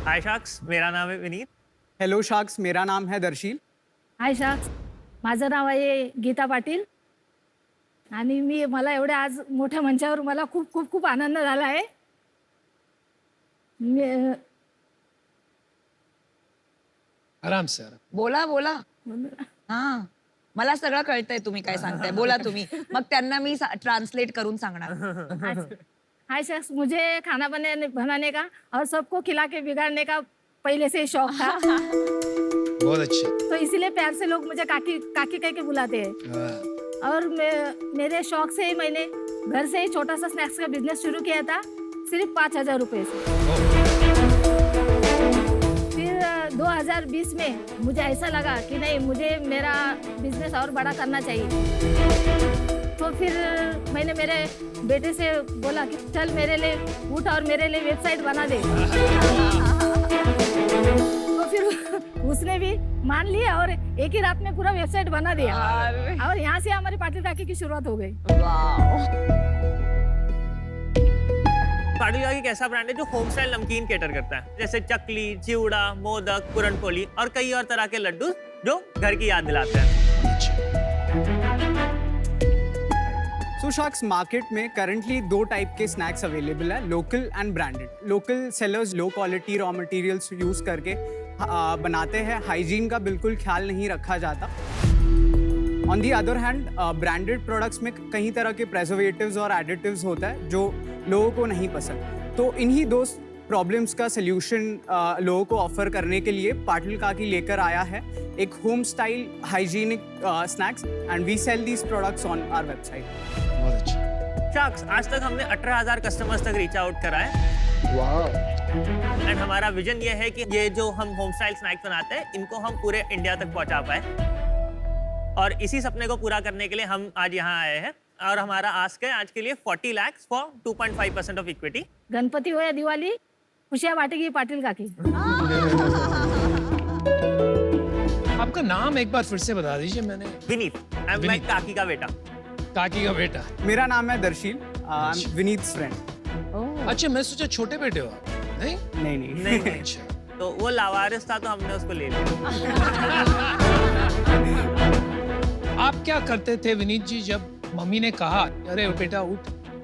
हाय sacks, मेरा नाम है विनीत. हॅलो शाक्स, मेरा नाम है दर्शील. हाय शाक्स, माझं नाव आहे गीता पाटील आणि मला एवढ्या आज मोठ्या मंचावर मला खूप खूप खूप आनंद झाला आहे. आराम से बोला बोला. हा, मला सगळं कळतंय तुम्ही काय सांगताय. बोला तुम्ही. मग त्यांना मी ट्रान्सलेट करून सांगणार. हाय शख्स, मुझे खाना बनाने का और सबको खिला के बिगाड़ने का पहले से ही शौक था. बहुत अच्छे. तो इसीलिए प्यार से लोग मुझे काकी काकी कह के बुलाते हैं. और मेरे शौक से ही मैंने घर से ही छोटा सा स्नैक्स का बिजनेस शुरू किया था, सिर्फ 5,000 रुपये से. फिर 2020 में मुझे ऐसा लगा कि नहीं, मुझे मेरा बिजनेस और बड़ा करना चाहिए. तो फिर मैंने मेरे बेटे से बोला कि चल मेरे लिए उठ और मेरे लिए वेबसाइट बना दे. तो फिर उसने भी मान लिया और एक ही रात में पूरा वेबसाइट बना दिया. और यहाँ से हमारी पाटिल काकी की शुरुआत हो गई. पाटिल काकी एक ऐसा ब्रांड है जो होम स्टाइल नमकीन केटर करता है, जैसे चकली, चिवड़ा, मोदक, पूरनपोली और कई और तरह के लड्डू जो घर की याद दिलाते हैं. सो शाक्स, मार्केट में करंटली 2 टाइप के स्नैक्स अवेलेबल है, local and branded. Local sellers low quality raw materials use करके बनाते हैं. हाइजीन का बिल्कुल ख्याल नहीं रखा जाता. On the other hand branded products में कई तरह के प्रेजर्वेटिव्स और एडिटिव्स होता है जो लोगों को नहीं पसंद. तो इन्हीं दो प्रॉब्लम्स का सल्यूशन लोगों को ऑफर करने के लिए पाटिल काकी लेकर आया है एक home style hygienic snacks, and we sell these products on our website. बहुत अच्छे. शाक्स, आज तक हमने 18,000 कस्टमर्स तक रीच आउट करा है. एंड हमारा विजन ये है कि ये जो हम होम स्टाइल स्नैक्स बनाते हैं, इनको हम पूरे इंडिया तक पहुंचा पाए. और इसी सपने को पूरा करने के लिए हम आज यहाँ आए हैं. और हमारा आस्क है आज के लिए 40 lakh for 2.5% of equity. Ganpati हो या दिवाली, खुशियाँ बांटेगी पाटिल काकी. आपका नाम एक बार फिर से बता दीजिए. मैंने विनीत, आई एम विनीत. काकी का बेटा. काकी का बेटा. मेरा नाम है दर्शील. I am विनीत्स friend. अच्छा, मैं सोचा छोटे बेटे हो आप. नहीं नहीं नहीं. नहीं. अच्छा. तो वो लावारिस था तो हमने उसको ले लिया. आप क्या करते थे विनीत जी जब मम्मी ने कहा अरे बेटा उठ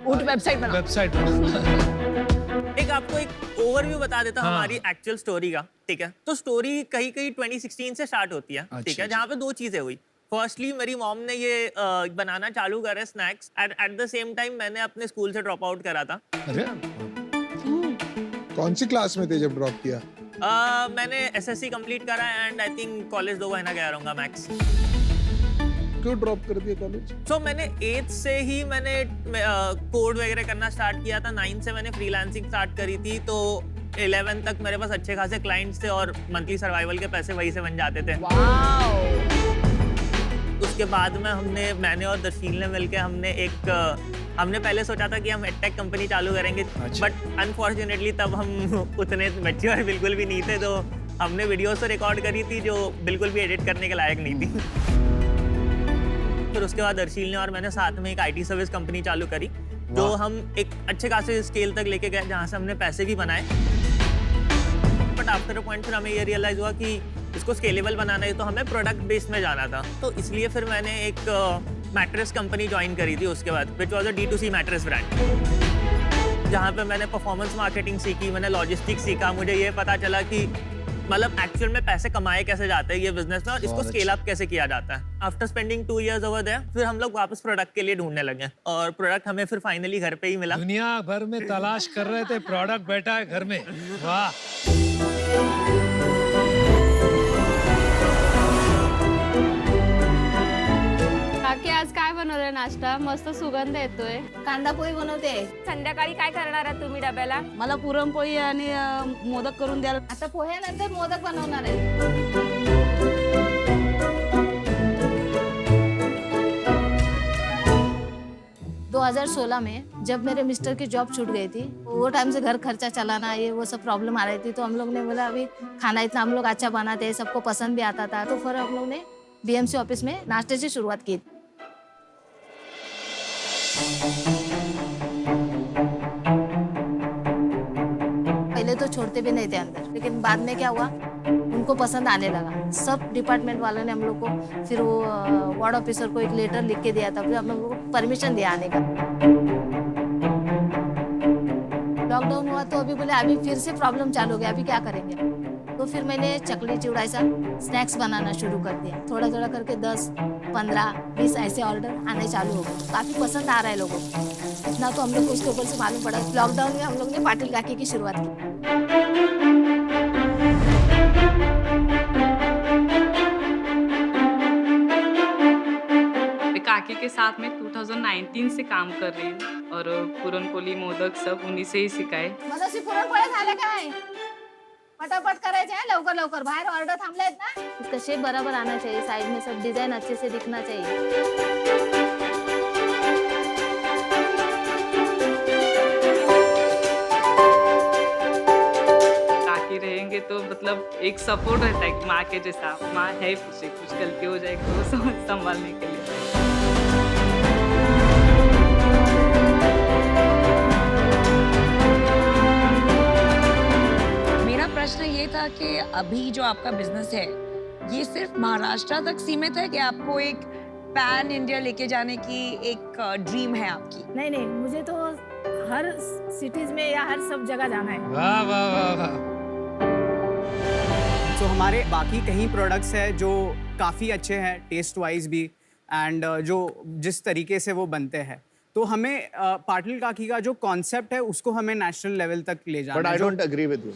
वेबसाइट बना. वेबसाइट बना? एक आपको एक ओवरव्यू बता देता हूँ हाँ. हमारी एक्चुअल स्टोरी का. ठीक है, तो स्टोरी कहीं कहीं 2016 से स्टार्ट होती है. अच्छा, ठीक है, अच्छा. जहाँ पे 2 चीजें हुई. फर्स्टली मेरी मॉम ने ये बनाना चालू करा snacks. At the same time मैंने अपने स्कूल से ड्रॉप आउट करा था. अरे कौन सी क्लास में थे जब ड्रॉप किया? मैंने एसएससी कंप्लीट करा एंड आई थिंक कॉलेज 2 महीना गया रहूंगा मैक्स. क्यों ड्रॉप कर दिया कॉलेज? सो मैंने 8th से ही मैंने कोड वगैरह करना स्टार्ट किया था. 9 से मैंने फ्रीलांसिंग स्टार्ट करी थी. तो 11 तक मेरे पास अच्छे खासे क्लाइंट्स थे और मंथली सर्वाइवल के पैसे वही से बन जाते थे. उसके बाद में मैंने और दर्शील ने मिलके हमने पहले सोचा था कि हम एडटेक कंपनी चालू करेंगे. अच्छा. बट अनफॉर्चुनेटली तब हम उतने मैच्योर बिल्कुल भी नहीं थे. तो हमने वीडियोस तो रिकॉर्ड करी थी जो बिल्कुल भी एडिट करने के लायक नहीं थी. फिर उसके बाद दर्शील ने और मैंने साथ में एक आईटी सर्विस कंपनी चालू करी जो हम एक अच्छे खासे स्केल तक लेके गए, जहाँ से हमने पैसे भी बनाए. बट आफ्टर अ पॉइंट फिर हमें ये रियलाइज हुआ कि इसको स्केलेबल बनाना है तो हमें प्रोडक्ट बेस्ड में जाना था. तो इसलिए फिर मैंने एक मैट्रेस कंपनी ज्वाइन करी थी उसके बाद, which was a D2C mattress brand, जहाँ पे मैंने परफॉर्मेंस मार्केटिंग सीखी, मैंने लॉजिस्टिक्स सीखा. मुझे ये पता चला कि मतलब एक्चुअल में पैसे कमाए कैसे जाते हैं ये बिजनेस में और इसको स्केल अप कैसे किया जाता है. After spending 2 years over there, फिर हम लोग वापस प्रोडक्ट के लिए ढूंढने लगे और प्रोडक्ट हमें फिर फाइनली घर पे ही मिला. दुनिया भर में तलाश कर रहे थे, प्रोडक्ट बैठा है घर में. वाह. काकी आज काय बनवलंय नाश्ता? मस्त सुगंध येतोय. कांदा पोळी बनवते. संध्याकाळी काय करणार आहात तुम्ही डब्याला? मला पुरणपोळी आणि मोदक करून द्याल. आता पोह्यानंतर मोदक बनवणार आहे. 2016 में जब मेरे मिस्टर की जॉब छूट गई थी, वो टाइम से घर खर्चा चलाना ये वो सब प्रॉब्लम आ रही थी. तो हम लोग ने बोला अभी खाना इतना हम लोग अच्छा बनाते हैं, सबको पसंद भी आता था. तो फिर हम लोग ने बीएमसी ऑफिस में नाश्ते से शुरुआत की. पहले तो छोड़ते भी नहीं थे अंदर, लेकिन बाद में क्या हुआ, उनको पसंद आने लगा। सब डिपार्टमेंट वालों ने हम लोग को फिर वो वार्ड ऑफिसर को एक लेटर लिख के दिया था, फिर हम लोग को परमिशन दिया आने का। लॉकडाउन हुआ तो अभी बोले अभी फिर से प्रॉब्लम चालू हो गया, अभी क्या करेंगे। तो फिर मैंने चकली चिवड़ा ऐसा स्नैक्स बनाना शुरू कर दिया। थोड़ा थोड़ा करके 10, 15, 20 ऐसे ऑर्डर आने चालू हो गए। काफ़ी पसंद आ रहा है लोगों को। इतना तो हम लोग को उसके ऊपर से मालूम पड़ा। लॉकडाउन में हम लोग ने पाटिल काकी की शुरुआत की। काकी के साथ में 2019 से काम कर रही हूँ और पुरणपोळी मोदक सब उन्हीं से ही सिखाए। मगाशी पुरणपोळ्या झाल्या काय? फटाफट करायचे हैं, लवकर लवकर, बाहर ऑर्डर थांबले आहेत ना। इसका शेप बराबर आना चाहिए, साइड में सब डिजाइन अच्छे से दिखना चाहिए। काकी रहेंगे तो मतलब एक सपोर्ट रहता है माँ के जैसा। माँ है पीछे, कुछ गलती हो जाएगी तो संभालने के लिए। प्रश्न ये था कि अभी जो आपका बिजनेस है ये सिर्फ महाराष्ट्र तक सीमित है कि आपको एक पैन इंडिया लेके जाने की एक ड्रीम है आपकी? नहीं नहीं, मुझे तो हर सिटीज में या हर सब जगह जाना है। वाह वाह वाह वाह। तो हमारे बाकी कहीं प्रोडक्ट्स हैं जो काफ़ी अच्छे हैं टेस्ट वाइज भी, एंड जो जिस तरीके से वो बनते हैं, तो हमें पाटिल काकी का जो कॉन्सेप्ट है उसको हमें नेशनल लेवल तक ले जाना है। But I don't agree with you.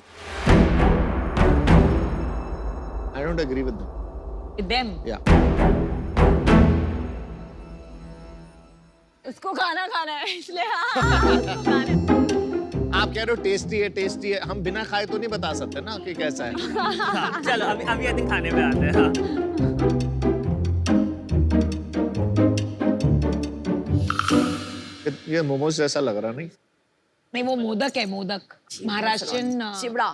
I don't agree with them. With them? Yeah. उसको खाना खाना है इसलिए खाना। आप कह रहे हो टेस्टी है, हम बिना खाए तो नहीं बता सकते ना कि कैसा है। चलो अभी आई थिंक खाने पे आते हैं। हाँ। ये मोमोज जैसा लग रहा नहीं? नहीं, वो मोदक है, modak Maharashtrian chivda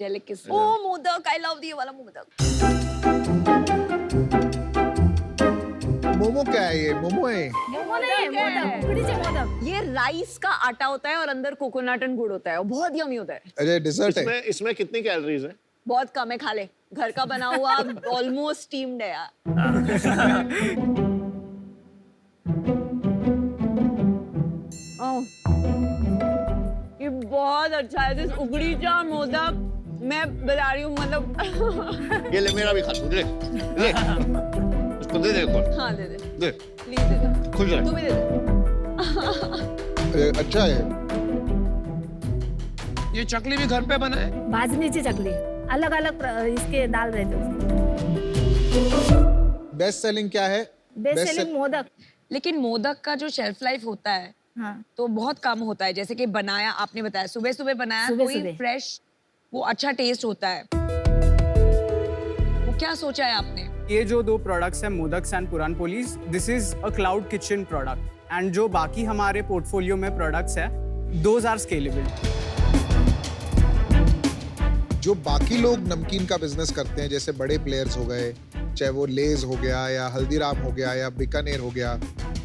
delicacy. Oh modak, I love ये वाला मोदक। मोमो क्या है ये? मोमो है? मोमो नहीं है, मोदक, उकडीचे मोदक। ये राइस का आटा होता है और अंदर कोकोनट एंड गुड़ होता है, बहुत यमी होता है। अरे डिजर्ट है। इसमें कितनी कैलोरीज है? बहुत कम है, खा ले। घर का बना हुआ ऑलमोस्ट स्टीम्ड है यार। ये बहुत अच्छा है, दिस उकडीचा मोदक। मैं बता रही हूँ, मतलब ये ले, मेरा भी खा तू, ले ले, उसको दे दे एक बार। हाँ दे दे, दे, प्लीज दे दे, खुश रह। तू भी दे दे। अच्छा है। ये चकली भी घर पे बना है? भाजनीची चकली, अलग अलग इसके दाल रहते हैं। बेस्ट सेलिंग क्या है? Best selling modak. लेकिन मोदक का जो शेल्फ लाइफ होता है हाँ, तो बहुत कम होता है। जैसे कि बनाया, आपने बताया सुबह सुबह बनाया, कोई फ्रेश, वो अच्छा टेस्ट होता है। वो क्या सोचा है आपने? ये जो दो प्रोडक्ट्स हैं, modaks and puranpolis, this is a cloud kitchen product, and जो बाकी हमारे पोर्टफोलियो में प्रोडक्ट्स हैं, दोज आर स्केलेबल। जो बाकी लोग नमकीन का बिजनेस करते हैं, जैसे बड़े प्लेयर्स हो गए, चाहे वो लेज हो गया या हल्दीराम हो गया या बीकानेर हो गया,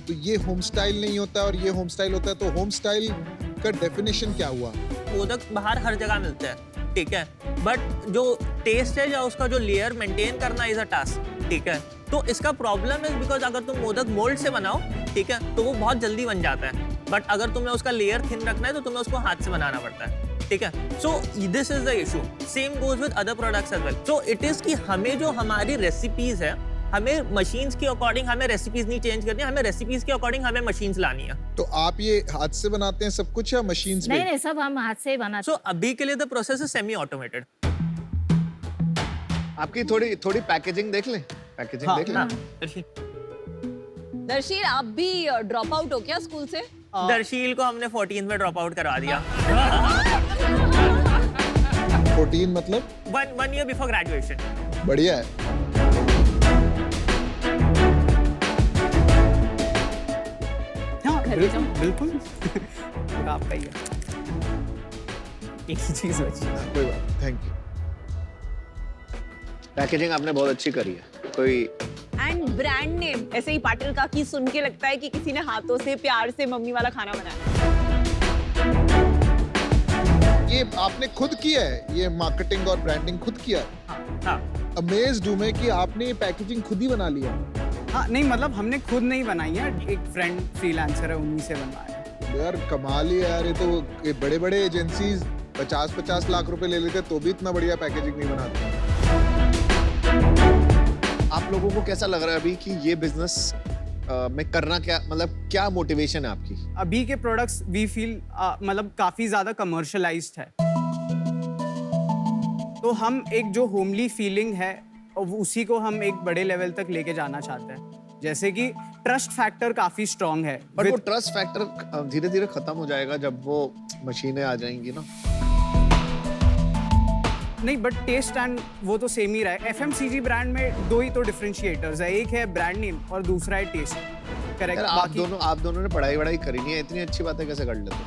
तो ये होम स्टाइल नहीं होता और ये होम स्टाइल होता है। तो होम स्टाइल का डेफिनेशन क्या हुआ? मोदक बाहर हर जगह मिलते हैं, ठीक है, बट जो टेस्ट है या उसका जो लेयर मेंटेन करना इज अ टास्क, ठीक है। तो इसका प्रॉब्लम है बिकॉज अगर तुम मोदक मोल्ड से बनाओ, ठीक है, तो वो बहुत जल्दी बन जाता है, बट अगर तुम्हें उसका लेयर थिन रखना है तो तुम्हें उसको हाथ से बनाना पड़ता है, ठीक है। So this is the issue, same goes with other products as well. So it is कि हमें जो हमारी रेसिपीज है, हमें मशीन्स के अकॉर्डिंग हमें रेसिपीज नहीं चेंज करनी है, हमें रेसिपीज के अकॉर्डिंग हमें मशीन्स लानी है। तो आप ये हाथ से बनाते हैं सब कुछ या मशीन्स में? नहीं नहीं, सब हम हाथ से ही बनाते। सो अभी के लिए the process is semi automated. आपकी थोड़ी पैकेजिंग देख लें, पैकेजिंग हाँ, देख लें। हाँ। दर्शील, आप भी ड्रॉप आउट हो क्या स्कूल से? दर्शील को हमने 14 में ड्रॉप आउट करवा दिया। 14 मतलब? One year before graduation. बढ़िया है। हाँ, बिल्कुल आपका ही है। एक ही चीज बची। कोई बात, थैंक यू। पैकेजिंग आपने बहुत अच्छी करी है। कोई एंड ब्रांड नेम, ऐसे ही पाटिल काकी सुन के लगता है कि किसी ने हाथों से प्यार से मम्मी वाला खाना बनाया। ये आपने खुद किया है, ये मार्केटिंग और ब्रांडिंग खुद किया है? हाँ अमेज्ड हूं मैं कि आपने ये पैकेजिंग खुद ही बना लिया। हाँ नहीं मतलब हमने खुद नहीं बनाई है, एक फ्रेंड फ्रीलांसर है उन्हीं से बनवाया है। यार कमाल ही है यार, ये तो बड़े बड़े एजेंसीज 50-50 लाख रुपए ले लेते तो भी इतना बढ़िया पैकेजिंग नहीं बनाते। आप लोगों को कैसा लग रहा है अभी कि ये बिजनेस में करना क्या, मतलब क्या मोटिवेशन है आपकी? अभी के प्रोडक्ट्स वी फील मतलब काफी ज्यादा कमर्शलाइज्ड है, तो हम एक जो होमली फीलिंग है उसी को हम एक बड़े लेवल तक लेके जाना चाहते हैं। जैसे कि ट्रस्ट फैक्टर काफी स्ट्रांग है, बट वो ट्रस्ट फैक्टर धीरे धीरे खत्म हो जाएगा जब वो मशीनें आ जाएंगी ना। नहीं बट टेस्ट एंड वो तो सेम ही रहा है। एफएमसीजी ब्रांड में दो ही तो डिफरेंशिएटर्स है, एक है ब्रांड नेम और दूसरा है टेस्ट। करेक्ट। यार आप दोनों ने पढ़ाई करी नहीं है, इतनी अच्छी बातें कैसे कर लेते हो?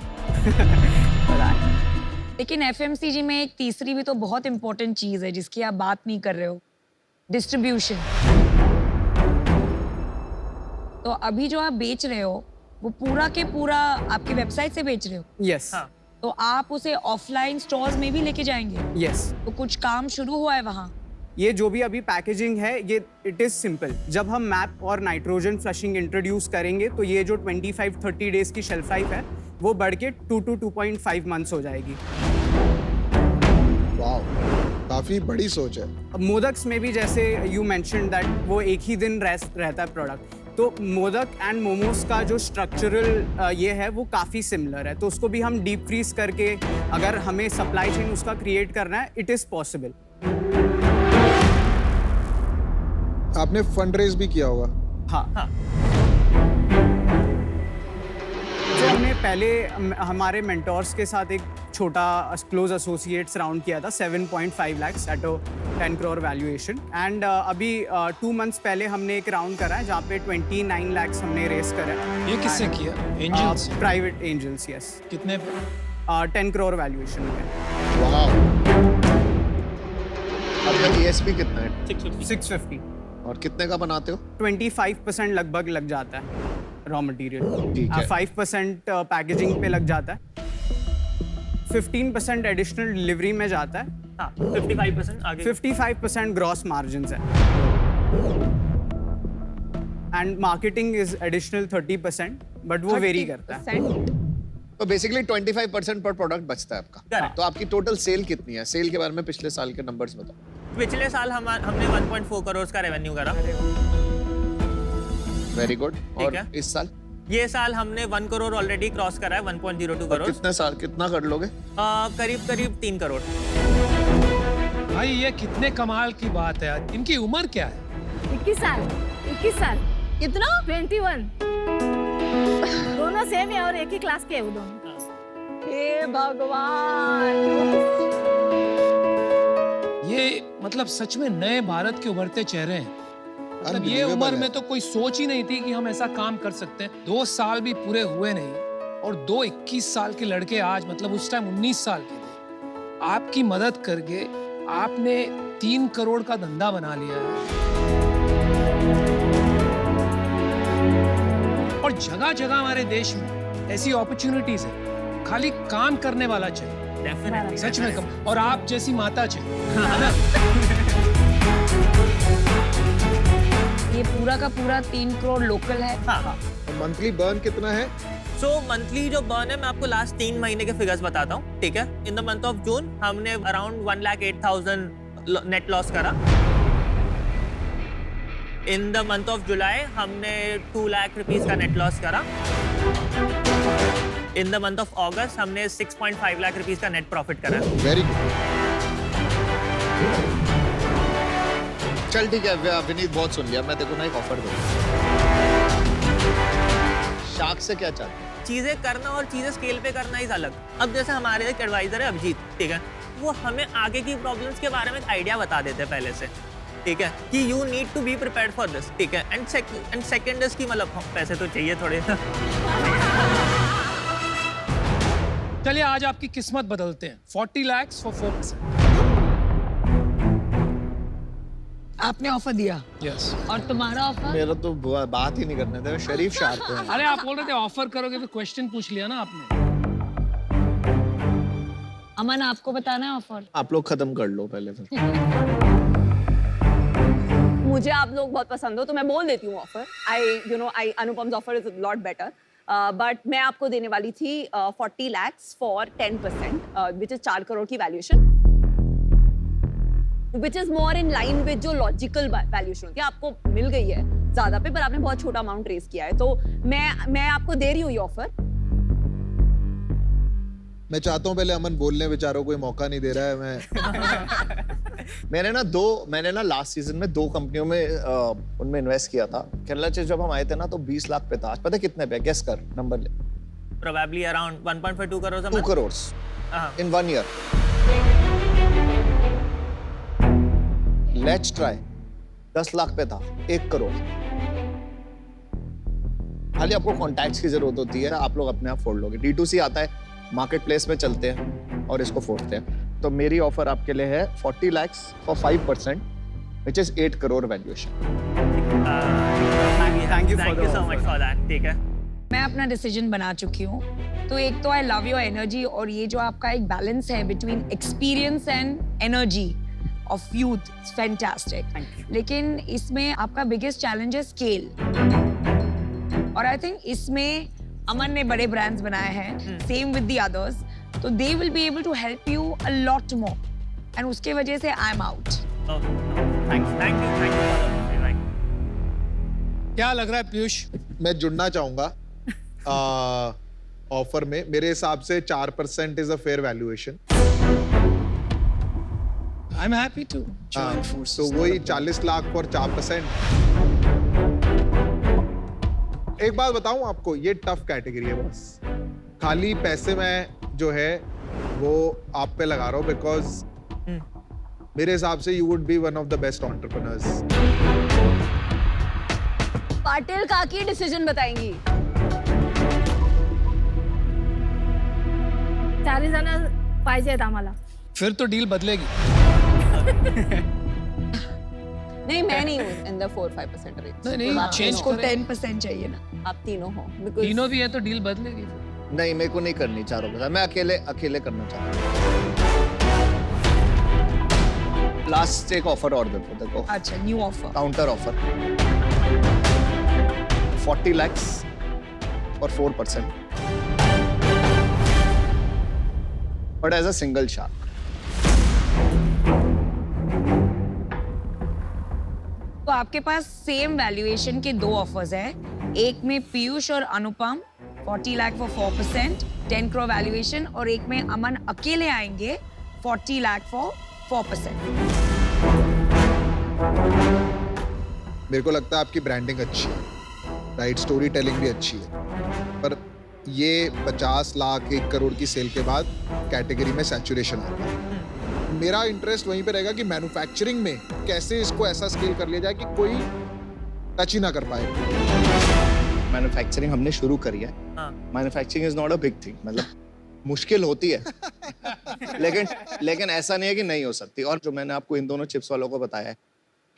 लेकिन एफएमसीजी में एक तीसरी भी तो बहुत इंपॉर्टेंट चीज है जिसकी आप बात नहीं कर रहे हो, डिस्ट्रीब्यूशन। तो अभी जो आप बेच रहे हो वो पूरा के पूरा आपकी वेबसाइट से बेच रहे हो? यस। तो आप उसे ऑफलाइन स्टोर्स में भी लेके जाएंगे? यस। तो कुछ काम शुरू हुआ है वहाँ? ये जो भी अभी पैकेजिंग है ये इट इज सिंपल। जब हम मैप और नाइट्रोजन फ्लशिंग इंट्रोड्यूस करेंगे तो ये जो 25-30 डेज की शेल्फ लाइफ है वो बढ़ के 2 to 2.5 मंथ्स हो जाएगी। वाओ, काफी बड़ी सोच है। मोदक्स में भी जैसे यू मेंशन्ड दैट वो एक ही दिन रहता है प्रोडक्ट, तो मोदक एंड मोमोज का जो स्ट्रक्चरल ये है वो काफ़ी सिमिलर है, तो उसको भी हम डीप फ्रीज करके अगर हमें सप्लाई चेन उसका क्रिएट करना है इट इज़ पॉसिबल। आपने फंड रेज भी किया होगा? हाँ। जो हमने पहले हमारे मेंटोर्स के साथ एक छोटा क्लोज एसोसिएट्स राउंड किया था 7.5 lakh at 10 crore valuation, and अभी 2 मंथ्स पहले हमने एक राउंड करा है जहाँ पे 29 लाख हमने रेस करा है। ये किससे किया? एंजल्स? Private angels, yes. कितने? 10 करोड़ वैल्यूएशन में। वाह। आपका ईएसपी कितना है? 650। और कितने का बनाते हो? 25% लगभग लग जाता है रॉ मटेरियल, ठीक है। 5% पैकेजिंग पे लग जाता है, 15% एडिशनल डिलीवरी में जाता है, हाँ 55% आगे 55% ग्रॉस मार्जिन्स है, and marketing is additional 30%, but वो वेरी करता है। तो बेसिकली 25% पर प्रोडक्ट बचता है आपका। Correct. तो आपकी टोटल सेल कितनी है? सेल के बारे में पिछले साल के नंबर्स बताओ। पिछले साल हमने 1.4 करोड़ का रेवेन्यू करा। Very good. और है। इस साल? ये साल हमने 1 करोड़ ऑलरेडी क्रॉस करा है, 1.02 और करोड़। कितना कर लोगे? करीब 3 करोड़। भाई ये कितने कमाल की बात है। इनकी उम्र क्या है? 21 साल। कितना? 21। दोनों सेम है और एक ही क्लास के हैं वो दोनों। हे भगवान। ये मतलब सच में नए भारत के उभरते चेहरे हैं। मतलब ये Unbelievable उम्र है। में तो कोई सोच ही नहीं थी कि हम ऐसा काम कर सकते हैं। 2 साल भी पूरे हुए नहीं और 2 21 साल के लड़के आज, मतलब उस टाइम 19 साल के थे, आपकी मदद करके आपने 3 करोड़ का धंधा बना लिया है। और जगह जगह हमारे देश में ऐसी अपॉर्चुनिटीज है, खाली काम करने वाला चाहिए। डेफिनेटली सच में कम। और आप जैसी माता चाहिए। ये पूरा का पूरा 3 करोड़ लोकल है। हाँ। मंथली बर्न कितना है? सो मंथली जो बर्न है मैं आपको लास्ट 3 महीने के फिगर्स बताता हूँ, ठीक है। In the month of June हमने अराउंड 1,08,000 नेट लॉस करा। In the month of July हमने 2 लाख रुपीस का नेट लॉस करा। इन द मंथ ऑफ अगस्त हमने 6.5 लाख रुपीस का नेट प्रॉफिट करा। Very good. चल ठीक है विनीत, बहुत सुन लिया। मैं देखो ना एक ऑफर दूंगा। शार्क से क्या चाहते हैं? चीजें करना और चीजें स्केल पे करना ही अलग। अब जैसे हमारे एक एडवाइजर है अभिजीत, ठीक है, वो हमें आगे की प्रॉब्लम्स के बारे में एक आइडिया बता देते हैं पहले से, ठीक है, कि you need to be prepared for this, ठीक है। एंड सेकंड इज की मतलब पैसे तो चाहिए थोड़े। चलिए आज आपकी किस्मत बदलते हैं। 40 लाख फॉर 4%। आपने ऑफर दिया? यस। और तुम्हारा ऑफर? मेरा तो बात ही नहीं करने थे, शरीफ शार्क है। अरे आप बोल रहे थे ऑफर करोगे, तो क्वेश्चन पूछ लिया ना आपने। अमन आपको बताना है ऑफर? आप लोग खत्म कर लो पहले फिर। मुझे आप लोग बहुत पसंद हो तो मैं बोल देती हूँ offer. I Anupam's offer is lot better. But मैं आपको देने वाली थी 40 lakhs for 10%, which is 4 crore की valuation, which is more in line with जो लॉजिकल वैल्यूएशन होती है. आपको मिल गई है ज्यादा पे, पर आपने बहुत छोटा अमाउंट रेज किया है, तो मैं आपको दे रही हूँ ये ऑफर. मैं चाहता हूँ पहले अमन बोलने, बेचारों कोई मौका नहीं दे रहा है. मैं मैंने ना लास्ट सीजन में 2 कंपनियों में उनमें इन्वेस्ट किया था. केरला चिप्स जब हम आए थे ना तो 20 लाख पे था. पता है कितने पे? गेस कर, नंबर ले. Probably around 1.52 crores a 2 month. crores in 1 year. Let's try 10 lakh पे था 1 करोड़. खाली आपको कॉन्टैक्ट्स की जरूरत होती है, आप लोग अपने आप फोड़ लोगे. D2C आता है, मार्केट प्लेस में चलते हैं और इसको फोड़ते हैं. तो मेरी ऑफर आपके लिए है 40 lakhs for 5%, which is 8 crore valuation. Thank you for Thank the you so much offer. for that. ठीक है. मैं अपना डिसीजन बना चुकी हूँ. तो एक तो आई लव योर एनर्जी, और ये जो आपका एक बैलेंस है between experience and energy of youth, it's fantastic. लेकिन इसमें आपका बिगेस्ट चैलेंज है स्केल. और आई थिंक इसमें अमन ने बड़े ब्रांड्स बनाए हैं, सेम विद द अदर्स, तो they will be able to help you a lot more, and उसके वजह से I am out. Thank you for the feedback. क्या लग रहा है पीयूष? मैं जुड़ना चाहूंगा ऑफर में. मेरे हिसाब से 4% is a fair valuation. I am happy to join तो फोर्सेस. वही 40 लाख फॉर 4%. एक बात बताऊं आपको, ये टफ कैटेगरी है बॉस. खाली पैसे में जो है वो आप पे लगा रहा हूं, बिकॉज मेरे हिसाब से you would be one of the best entrepreneurs. Patil काकी डिसीजन बताएंगी. 4 जण पाहिजेत आम्हाला. फिर तो डील बदलेगी. नहीं, मैं नहीं हूँ इन द 4-5% रेंज. नहीं, चेंज को 10% चाहिए ना. आप तीनों हो, because तीनों भी है तो डील बदलेगी. नहीं, मेरे को नहीं करनी चारों के साथ. मैं अकेले करना चाहता हूँ. लास्ट एक ऑफर और देखो. अच्छा, new offer. Counter offer 40 lakhs और 4%, but as a single shark. तो आपके पास सेम वैल्यूएशन के 2 ऑफर्स हैं. एक में पीयूष और अनुपम 40 लाख फॉर 4%, 10 करोड़ वैल्यूएशन, और एक में अमन अकेले आएंगे 40 लाख फॉर 4%. मेरे को लगता है आपकी ब्रांडिंग अच्छी है, राइट, स्टोरी टेलिंग भी अच्छी है, पर ये 50 लाख 1 करोड़ की सेल के बाद कैटेगरी में सैचुरेशन आता है. मेरा इंटरेस्ट वहीं पे रहेगा कि मैन्युफैक्चरिंग में कैसे इसको ऐसा स्केल कर लिया जाए कि कोई टच ही ना कर पाए. मैन्युफैक्चरिंग हमने शुरू करी है. हाँ. Manufacturing is not a big thing. मतलब मुश्किल होती है लेकिन ऐसा नहीं है कि नहीं हो सकती. और जो मैंने आपको इन दोनों चिप्स वालों को बताया है,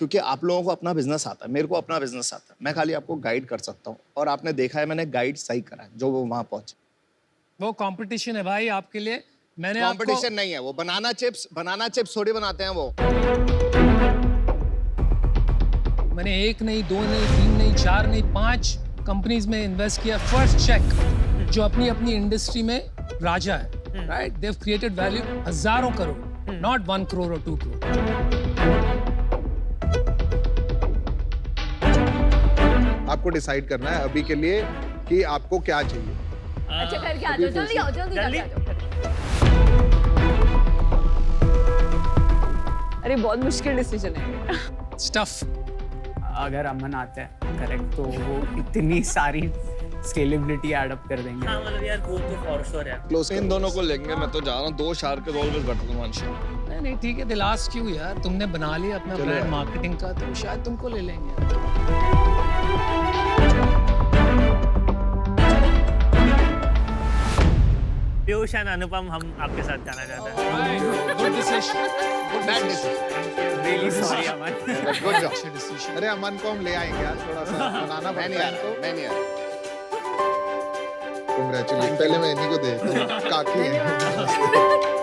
क्योंकि आप लोगों को अपना बिजनेस आता है, मेरे को अपना बिजनेस आता है. मैं खाली आपको गाइड कर सकता हूँ, और आपने देखा है मैंने गाइड सही करा है जो वो वहां पहुंचे. वो कंपटीशन है भाई आपके लिए. मैंने कंपटीशन नहीं है वो. बनाना चिप्स थोड़ी बनाते हैं वो. मैंने 1 नहीं, 2 नहीं, 3 नहीं, 4 नहीं, 5 कंपनीज में इन्वेस्ट किया. फर्स्ट चेक जो अपनी इंडस्ट्री में राजा है, right. They have created value हजारों करोड़, नॉट 1 करोड़ और 2 करोड़. आपको डिसाइड करना है अभी के लिए कि आपको क्या चाहिए. अच्छा, करके आ जाओ, जल्दी आओ, जल्दी करके आ जाओ. अरे बहुत मुश्किल डिसीजन है. स्टफ. अगर अमन आता है करेक्ट तो वो इतनी सारी स्केलेबिलिटी एड अप कर देंगे. हाँ, मतलब यार वो तो फॉर श्योर है. क्लोज इन दोनों को लेंगे. मैं तो जा रहा हूँ. 2 shark is always better than 1 shark. नहीं ठीक है. दिल आस्क यू यार, तुमने बना लिया अपना ब्रांड मार्केटिंग का, तो शायद तुमको ले लेंगे. पीयूष एंड अनुपम, हम आपके साथ जाना चाहते हैं. Good decision. Bad decision. Really sorry Aman. Good job. अच्छा डिसीजन. अरे अमन को हम ले आएंगे यार, थोड़ा सा बनाना मैं नहीं पड़ता आ है इनको. रहा. मैं नहीं आ रहा. Congratulations. पहले मैं इन्हीं को दे, काकी है.